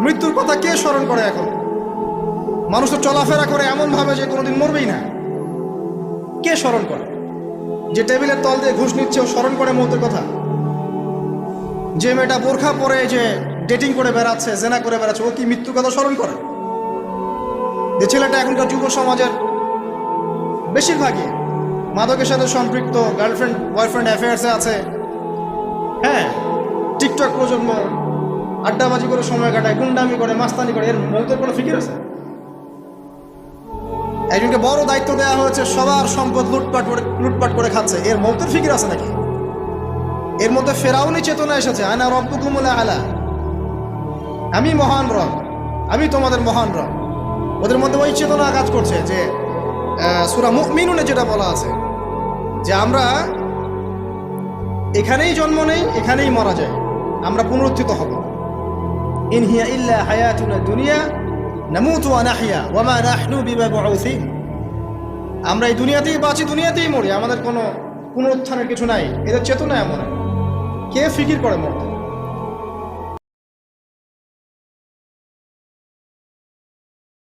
মৃত্যুর কথা কে স্মরণ করে এখন? মানুষ তো চলাফেরা করে এমনভাবে যে কোনোদিন মরবেই না। কে স্মরণ করে? যে টেবিলের তল দিয়ে ঘুষ নিচ্ছে ও স্মরণ করে মৌতের কথা? যে মেয়েটা বোরখা পরে যে ডেটিং করে বেড়াচ্ছে, জেনা করে বেড়াচ্ছে, ও কি মৃত্যুর কথা স্মরণ করে? যে ছেলেটা এখনকার যুব সমাজের বেশিরভাগই মাদকের সাথে সম্পৃক্ত, গার্লফ্রেন্ড বয়ফ্রেন্ড অ্যাফেয়ার্সে আছে, হ্যাঁ, টিকটক প্রজন্ম, আড্ডাবাজি করে সময় কাটায়, গুন্ডামি করে, মাস্তানি করে, এর মৌতের কোনো ফিকির আছে? একজনকে বড় দায়িত্ব দেওয়া হয়েছে, সবার সম্পদ লুটপাট করে খাচ্ছে, এর মৌতের ফিকির আছে নাকি? এর মধ্যে ফেরাউনি চেতনা এসেছে, আনা রব্বুকুমুল আলা, আমি মহান রব, আমি তোমাদের মহান রব। ওদের মধ্যে ওই চেতনা কাজ করছে যে সূরা মুমিনুনে যেটা বলা আছে যে আমরা এখানেই জন্ম নেই, এখানেই মারা যায়, আমরা পুনরুত্থিত হব। ইন হিয়া ইল্লা হায়াতুনা দুনিয়া নামুতু ওয়া নাহইয়া ওয়া মা নাহনু বিমাবউসিন। আমরা এই দুনিয়াতেই বাঁচি, দুনিয়াতেই মরি, আমাদের কোনো পুনরুত্থানের কিছু নাই। এদের চেতনা এমন। কে ফিকির করে মরতে?